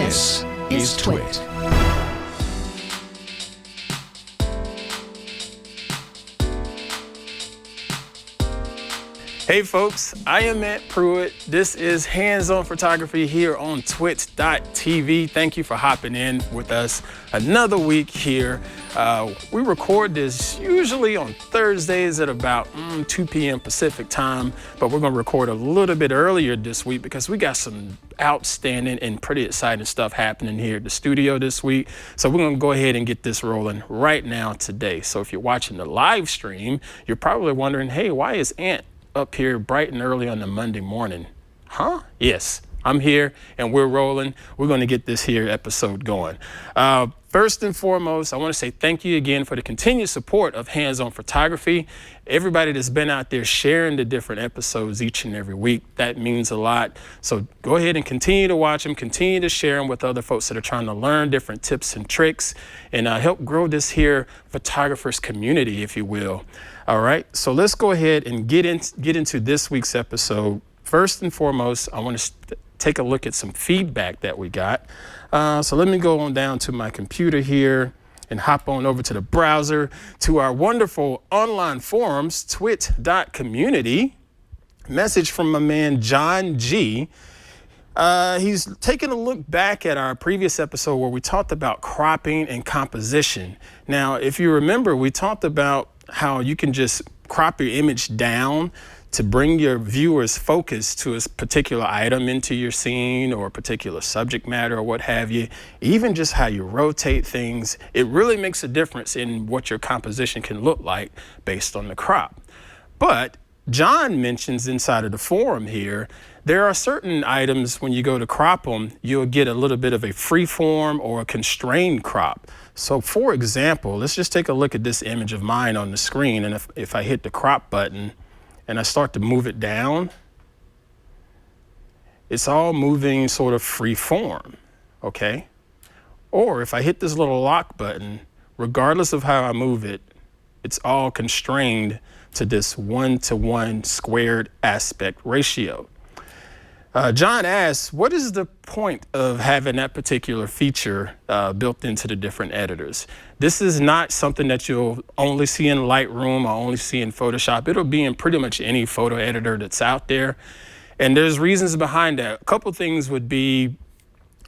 This is TWiT. Hey folks, I am at Pruitt. This is Hands-On Photography here on TWiT.tv. Thank you for hopping in with us another week here. We record this usually on Thursdays at about 2 p.m. Pacific time, but we're gonna record a little bit earlier this week because we got some outstanding and pretty exciting stuff happening here at the studio this week. So we're gonna go ahead and get this rolling right now today. So if you're watching the live stream, you're probably wondering, hey, why is Ant up here bright and early on the Monday morning? Huh? Yes, I'm here and we're rolling. We're going to get this here episode going. First and foremost, I want to say thank you again for the continued support of Hands-On Photography. Everybody that's been out there sharing the different episodes each and every week, that means a lot. So go ahead and continue to watch them, continue to share them with other folks that are trying to learn different tips and tricks and help grow this here photographers community, if you will. All right, so let's go ahead and get into this week's episode. First and foremost, I want to take a look at some feedback that we got. So let me go on down to my computer here and hop on over to the browser to our wonderful online forums, twit.community. Message from my man, John G. He's taking a look back at our previous episode where we talked about cropping and composition. Now, if you remember, we talked about how you can just crop your image down to bring your viewer's focus to a particular item into your scene or a particular subject matter or what have you. Even just how you rotate things, it really makes a difference in what your composition can look like based on the crop. But John mentions inside of the forum here, there are certain items when you go to crop them, you'll get a little bit of a free form or a constrained crop. So for example, let's just take a look at this image of mine on the screen. And if I hit the crop button and I start to move it down, it's all moving sort of free form, okay? Or if I hit this little lock button, regardless of how I move it, it's all constrained to this 1:1 squared aspect ratio. John asks, what is the point of having that particular feature built into the different editors? This is not something that you'll only see in Lightroom or only see in Photoshop. It'll be in pretty much any photo editor that's out there. And there's reasons behind that. A couple things would be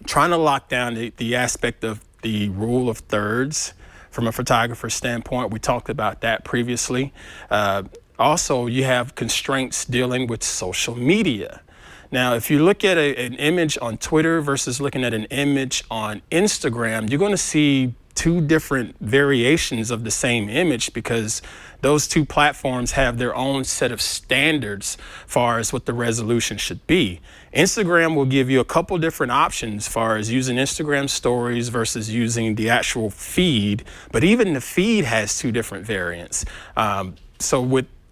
trying to lock down the aspect of the rule of thirds from a photographer standpoint. We talked about that previously. Also, you have constraints dealing with social media. Now, if you look at an image on Twitter versus looking at an image on Instagram, you're going to see two different variations of the same image because those two platforms have their own set of standards as far as what the resolution should be. Instagram will give you a couple different options as far as using Instagram stories versus using the actual feed, but even the feed has two different variants.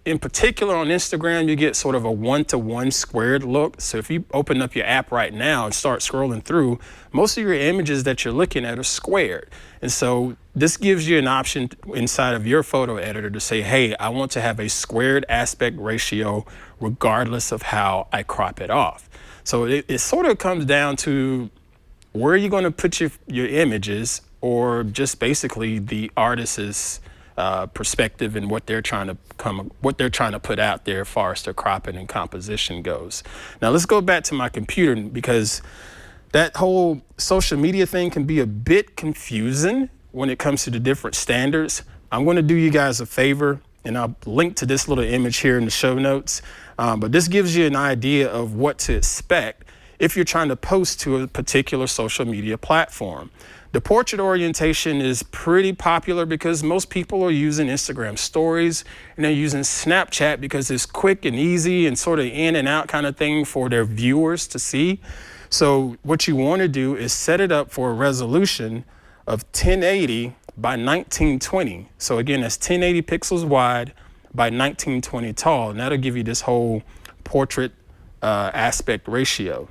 In particular on Instagram, you get sort of a 1:1 squared look. So if you open up your app right now and start scrolling through, most of your images that you're looking at are squared. And so this gives you an option inside of your photo editor to say, hey, I want to have a squared aspect ratio regardless of how I crop it off. So it sort of comes down to where you're going to put your images, or just basically the artist's perspective and what they're trying to put out there as far as their cropping and composition goes. Now let's go back to my computer because that whole social media thing can be a bit confusing when it comes to the different standards. I'm going to do you guys a favor and I'll link to this little image here in the show notes. But this gives you an idea of what to expect if you're trying to post to a particular social media platform. The portrait orientation is pretty popular because most people are using Instagram stories and they're using Snapchat because it's quick and easy and sort of in and out kind of thing for their viewers to see. So what you want to do is set it up for a resolution of 1080 by 1920. So again, that's 1080 pixels wide by 1920 tall, and that'll give you this whole portrait aspect ratio.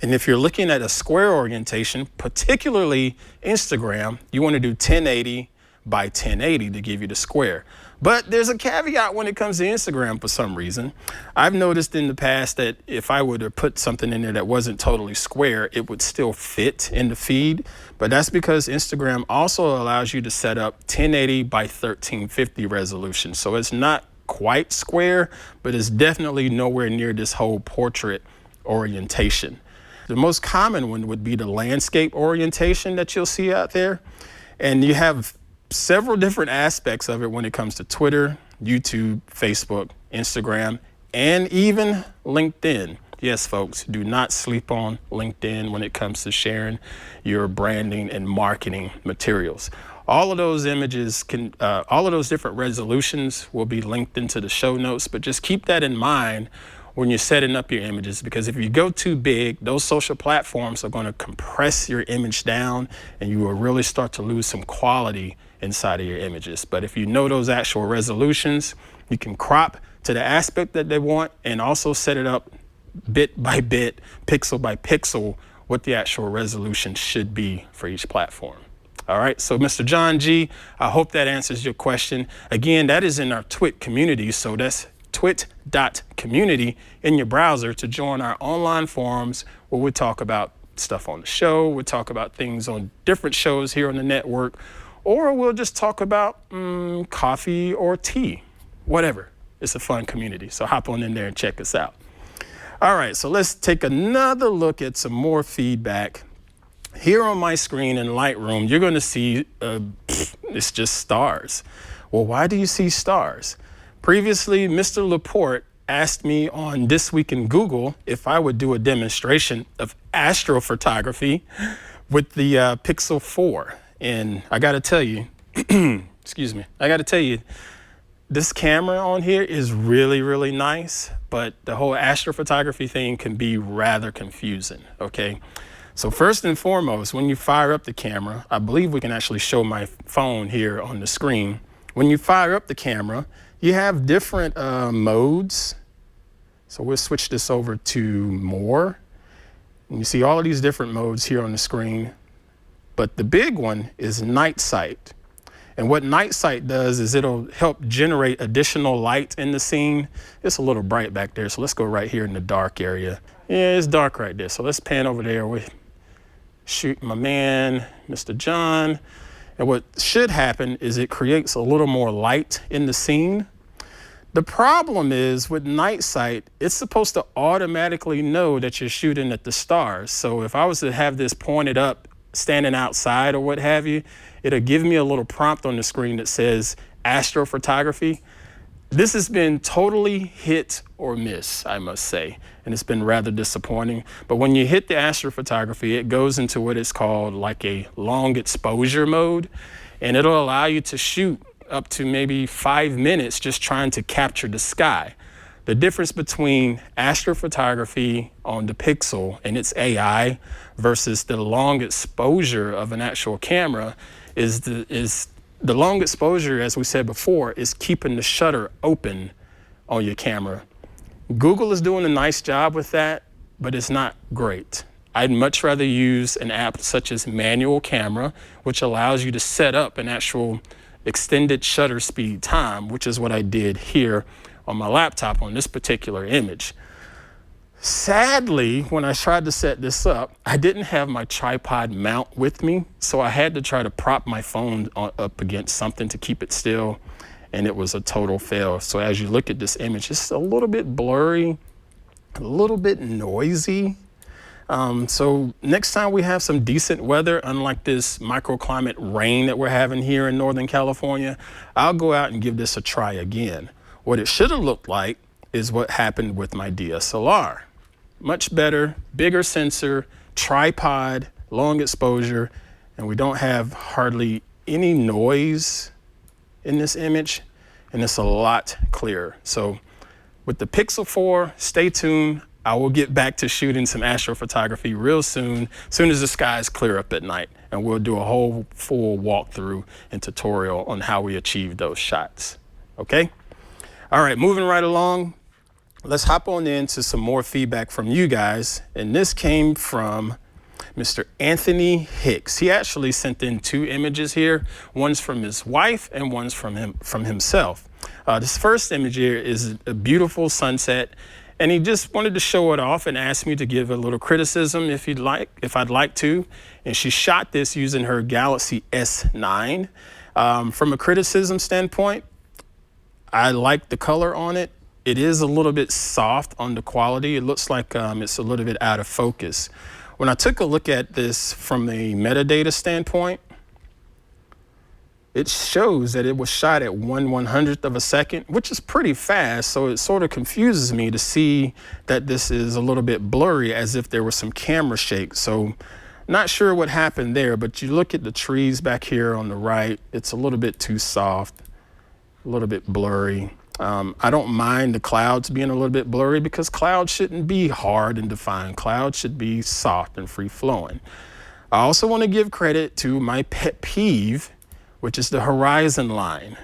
And if you're looking at a square orientation, particularly Instagram, you want to do 1080 by 1080 to give you the square. But there's a caveat when it comes to Instagram for some reason. I've noticed in the past that if I were to put something in there that wasn't totally square, it would still fit in the feed. But that's because Instagram also allows you to set up 1080 by 1350 resolution. So it's not quite square, but it's definitely nowhere near this whole portrait orientation. The most common one would be the landscape orientation that you'll see out there. And you have several different aspects of it when it comes to Twitter, YouTube, Facebook, Instagram, and even LinkedIn. Yes, folks, do not sleep on LinkedIn when it comes to sharing your branding and marketing materials. All of those images all of those different resolutions will be linked into the show notes, but just keep that in mind when you're setting up your images, because if you go too big, those social platforms are going to compress your image down and you will really start to lose some quality inside of your images. But if you know those actual resolutions, you can crop to the aspect that they want and also set it up bit by bit, pixel by pixel, what the actual resolution should be for each platform. All right, so Mr. John G, I hope that answers your question. Again, that is in our TWiT community, so that's twit.community in your browser to join our online forums where we talk about stuff on the show, we'll talk about things on different shows here on the network, or we'll just talk about coffee or tea, whatever. It's a fun community, so hop on in there and check us out. All right, so let's take another look at some more feedback. Here on my screen in Lightroom, you're going to see it's just stars. Well, why do you see stars? Previously, Mr. Laporte asked me on This Week in Google if I would do a demonstration of astrophotography with the Pixel 4. And I got to tell you, excuse me, this camera on here is really, really nice, but the whole astrophotography thing can be rather confusing, okay? So first and foremost, when you fire up the camera, I believe we can actually show my phone here on the screen. When you fire up the camera, you have different modes. So we'll switch this over to more. And you see all of these different modes here on the screen. But the big one is night sight. And what night sight does is it'll help generate additional light in the scene. It's a little bright back there, so let's go right here in the dark area. Yeah, it's dark right there. So let's pan over there with shoot my man, Mr. John. And what should happen is it creates a little more light in the scene. The problem is with night sight, it's supposed to automatically know that you're shooting at the stars. So if I was to have this pointed up, standing outside or what have you, it'll give me a little prompt on the screen that says astrophotography. This has been totally hit or miss, I must say, and it's been rather disappointing. But when you hit the astrophotography, it goes into what is called like a long exposure mode, and it'll allow you to shoot up to maybe 5 minutes just trying to capture the sky. The difference between astrophotography on the Pixel and its AI versus the long exposure of an actual camera is the long exposure, as we said before, is keeping the shutter open on your camera. Google is doing a nice job with that, but it's not great. I'd much rather use an app such as Manual Camera, which allows you to set up an actual extended shutter speed time, which is what I did here on my laptop on this particular image. Sadly, when I tried to set this up, I didn't have my tripod mount with me, so I had to try to prop my phone up against something to keep it still, and it was a total fail. So as you look at this image, it's a little bit blurry, a little bit noisy. So next time we have some decent weather, unlike this microclimate rain that we're having here in Northern California, I'll go out and give this a try again. What it should have looked like is what happened with my DSLR. Much better, bigger sensor, tripod, long exposure, and we don't have hardly any noise in this image, and it's a lot clearer. So with the Pixel 4, stay tuned. I will get back to shooting some astrophotography real soon as the skies clear up at night, and we'll do a whole full walkthrough and tutorial on how we achieve those shots, okay? All right, moving right along, let's hop on into some more feedback from you guys, and this came from Mr. Anthony Hicks. He actually sent in 2 images here. One's from his wife and one's from himself. This first image here is a beautiful sunset, and he just wanted to show it off and asked me to give a little criticism if I'd like to. And she shot this using her Galaxy S9. From a criticism standpoint, I like the color on it. It is a little bit soft on the quality. It looks like it's a little bit out of focus. When I took a look at this from a metadata standpoint, it shows that it was shot at 1/100th of a second, which is pretty fast. So it sort of confuses me to see that this is a little bit blurry, as if there was some camera shake. So not sure what happened there, but you look at the trees back here on the right, it's a little bit too soft, a little bit blurry. I don't mind the clouds being a little bit blurry, because clouds shouldn't be hard and defined. Clouds should be soft and free flowing. I also want to give credit to my pet peeve, which is the horizon line.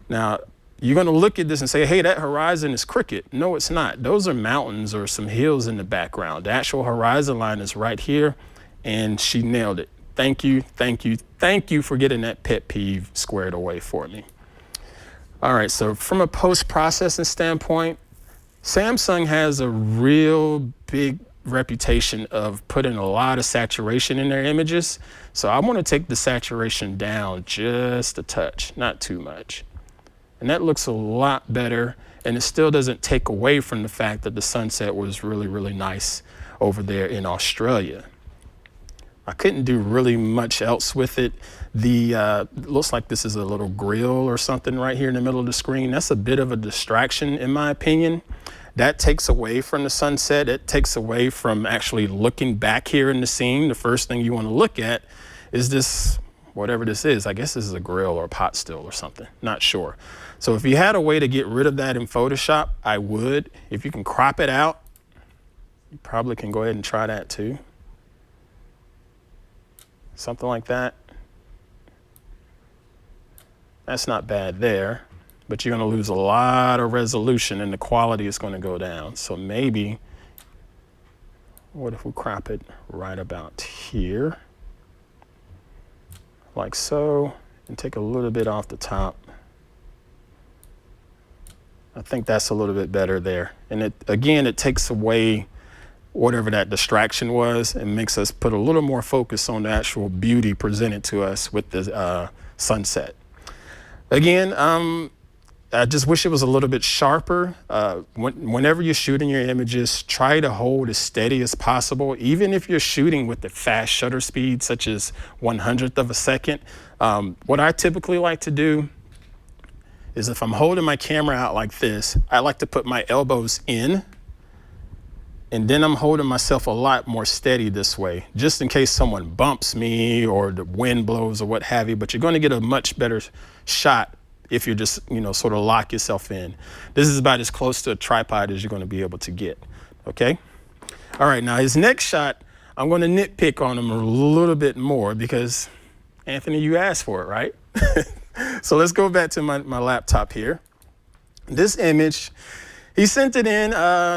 Now, you're going to look at this and say, hey, that horizon is crooked. No, it's not. Those are mountains or some hills in the background. The actual horizon line is right here, and she nailed it. Thank you, thank you, thank you for getting that pet peeve squared away for me. All right, so from a post-processing standpoint, Samsung has a real big reputation of putting a lot of saturation in their images. So I want to take the saturation down just a touch, not too much. And that looks a lot better, and it still doesn't take away from the fact that the sunset was really, really nice over there in Australia. I couldn't do really much else with it. Looks like this is a little grill or something right here in the middle of the screen. That's a bit of a distraction, in my opinion. That takes away from the sunset. It takes away from actually looking back here in the scene. The first thing you want to look at is this, whatever this is. I guess this is a grill or a pot still or something, not sure. So if you had a way to get rid of that in Photoshop, I would. If you can crop it out, you probably can go ahead and try that too. Something like that. That's not bad there, but you're going to lose a lot of resolution and the quality is going to go down. So maybe, what if we crop it right about here, like so, and take a little bit off the top. I think that's a little bit better there. And it takes away whatever that distraction was and makes us put a little more focus on the actual beauty presented to us with the sunset. Again, I just wish it was a little bit sharper. Whenever you're shooting your images, try to hold as steady as possible, even if you're shooting with the fast shutter speed, such as 1/100th of a second. What I typically like to do is, if I'm holding my camera out like this, I like to put my elbows in, and then I'm holding myself a lot more steady this way, just in case someone bumps me or the wind blows or what have you. But you're going to get a much better shot if you just, sort of lock yourself in. This is about as close to a tripod as you're going to be able to get. Okay. All right. Now his next shot, I'm going to nitpick on him a little bit more because, Anthony, you asked for it, right? So let's go back to my laptop here. This image, he sent it in,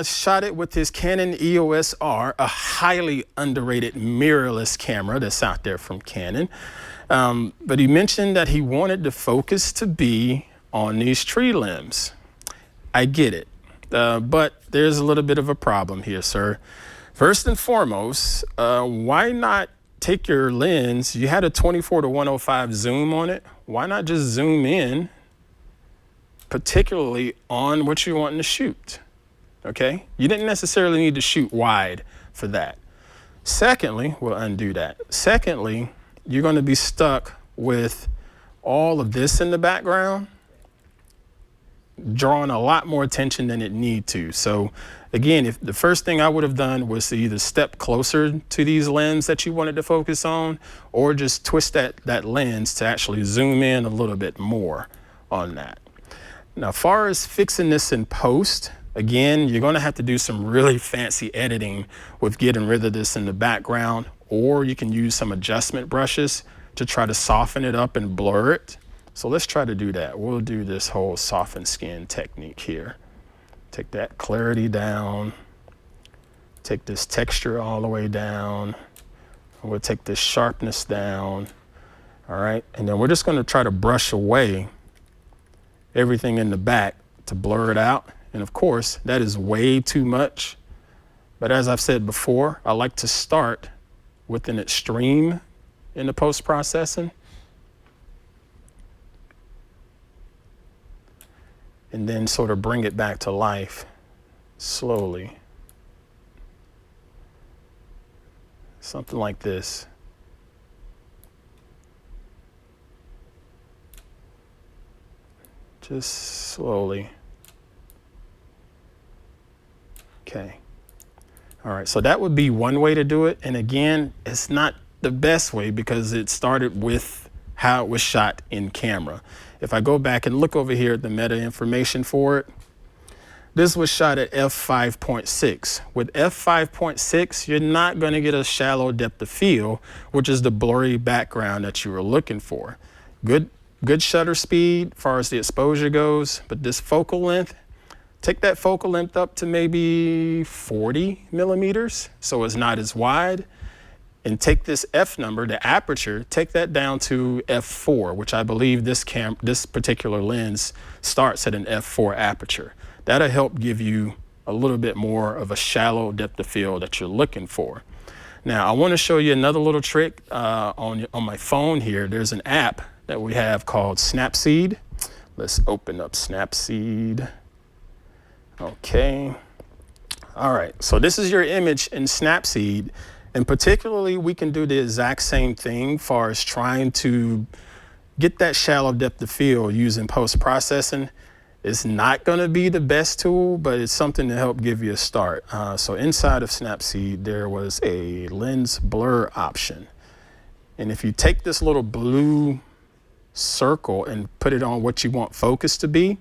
shot it with his Canon EOS R, a highly underrated mirrorless camera that's out there from Canon. But he mentioned that he wanted the focus to be on these tree limbs. I get it, but there's a little bit of a problem here, sir. First and foremost, why not take your lens? You had a 24-105 zoom on it. Why not just zoom in, particularly on what you're wanting to shoot? Okay, you didn't necessarily need to shoot wide for that. Secondly, we'll undo that. Secondly, you're going to be stuck with all of this in the background, drawing a lot more attention than it need to. So again, if the first thing I would have done was to either step closer to these lenses that you wanted to focus on, or just twist that lens to actually zoom in a little bit more on that. Now, as far as fixing this in post, again, you're going to have to do some really fancy editing with getting rid of this in the background, or you can use some adjustment brushes to try to soften it up and blur it. So let's try to do that. We'll do this whole soften skin technique here. Take that clarity down, take this texture all the way down. We'll take this sharpness down. All right, and then we're just going to try to brush away everything in the back to blur it out. And of course, that is way too much. But as I've said before, I like to start with an extreme in the post-processing. And then sort of bring it back to life slowly. Something like this. Just slowly. Okay. All right, so that would be one way to do it. And again, it's not the best way because it started with how it was shot in camera. If I go back and look over here at the meta information for it, this was shot at f5.6. With f5.6, you're not going to get a shallow depth of field, which is the blurry background that you were looking for. Good shutter speed as far as the exposure goes, but this focal length, take that focal length up to maybe 40 millimeters, so it's not as wide. And take this f number, the aperture, take that down to f4, which I believe this particular lens starts at an f4 aperture. That'll help give you a little bit more of a shallow depth of field that you're looking for. Now, I want to show you another little trick on my phone here. There's an app that we have called Snapseed. Let's open up Snapseed. Okay. All right, so this is your image in Snapseed. And particularly, we can do the exact same thing as far as trying to get that shallow depth of field using post-processing. It's not going to be the best tool, but it's something to help give you a start. So inside of Snapseed, there was a lens blur option. And if you take this little blue circle and put it on what you want focus to be,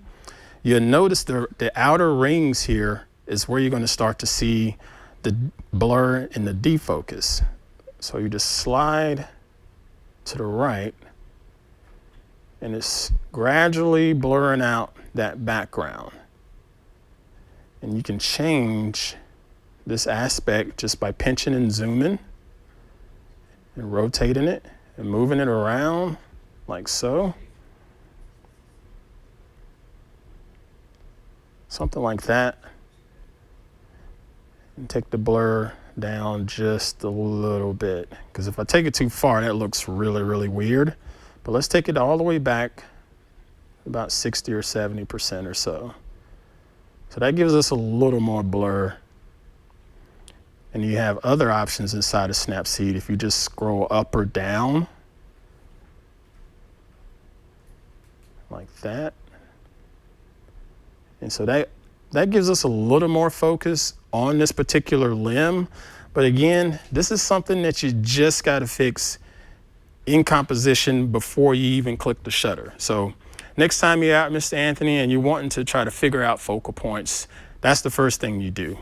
you'll notice the outer rings here is where you're going to start to see the blur and the defocus. So you just slide to the right and it's gradually blurring out that background. And you can change this aspect just by pinching and zooming and rotating it and moving it around like so. Something like that. And take the blur down just a little bit, because if I take it too far, that looks really, really weird. But let's take it all the way back about 60 or 70% or so. So that gives us a little more blur. And you have other options inside of Snapseed. If you just scroll up or down like that. And so that gives us a little more focus on this particular limb. But again, this is something that you just got to fix in composition before you even click the shutter. So next time you're out, Mr. Anthony, and you're wanting to try to figure out focal points, that's the first thing you do.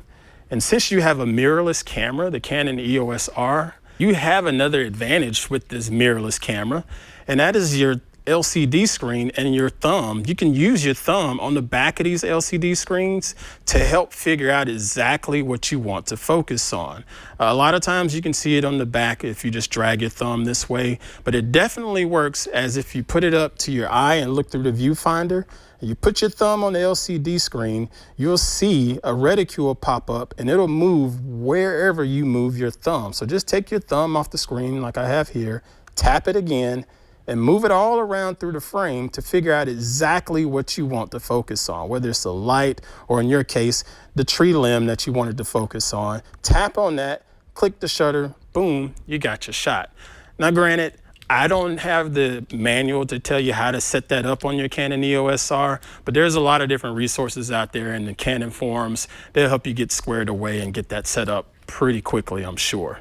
And since you have a mirrorless camera, the Canon EOS R, you have another advantage with this mirrorless camera, and that is your LCD screen and your thumb. You can use your thumb on the back of these LCD screens to help figure out exactly what you want to focus on. A lot of times you can see it on the back if you just drag your thumb this way, but it definitely works as if you put it up to your eye and look through the viewfinder. And you put your thumb on the LCD screen, you'll see a reticule pop up and it'll move wherever you move your thumb. So just take your thumb off the screen like I have here, tap it again, and move it all around through the frame to figure out exactly what you want to focus on, whether it's the light or, in your case, the tree limb that you wanted to focus on. Tap on that, click the shutter, boom, you got your shot. Now, granted, I don't have the manual to tell you how to set that up on your Canon EOS R, but there's a lot of different resources out there in the Canon forums. They'll help you get squared away and get that set up pretty quickly, I'm sure.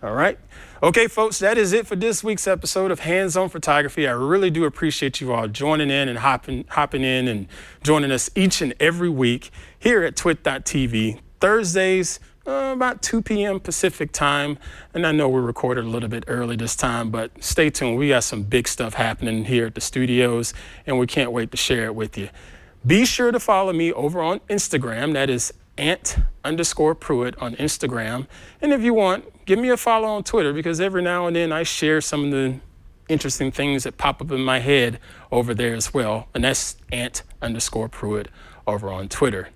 All right. Okay, folks, that is it for this week's episode of Hands-On Photography. I really do appreciate you all joining in and hopping in and joining us each and every week here at TWiT.tv. Thursdays, about 2 p.m. Pacific time. And I know we recorded a little bit early this time, but stay tuned. We got some big stuff happening here at the studios, and we can't wait to share it with you. Be sure to follow me over on Instagram. That is ant_Pruitt on Instagram. And if you want, give me a follow on Twitter, because every now and then I share some of the interesting things that pop up in my head over there as well. And that's ant_Pruitt over on Twitter.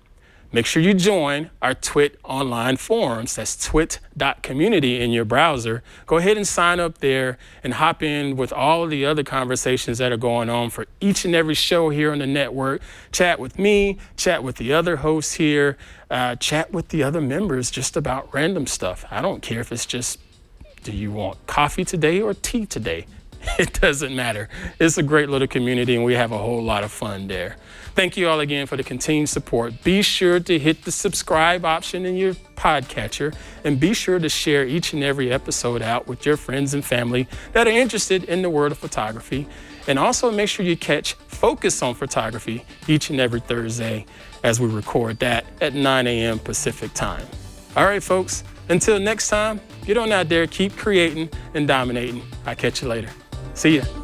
Make sure you join our TWiT online forums. That's twit.community in your browser. Go ahead and sign up there and hop in with all of the other conversations that are going on for each and every show here on the network. Chat with me, chat with the other hosts here, chat with the other members just about random stuff. I don't care if it's just, do you want coffee today or tea today? It doesn't matter. It's a great little community and we have a whole lot of fun there. Thank you all again for the continued support. Be sure to hit the subscribe option in your podcatcher and be sure to share each and every episode out with your friends and family that are interested in the world of photography. And also make sure you catch Focus on Photography each and every Thursday as we record that at 9 a.m. Pacific time. All right, folks, until next time, get on out there, keep creating and dominating. I'll catch you later. See ya.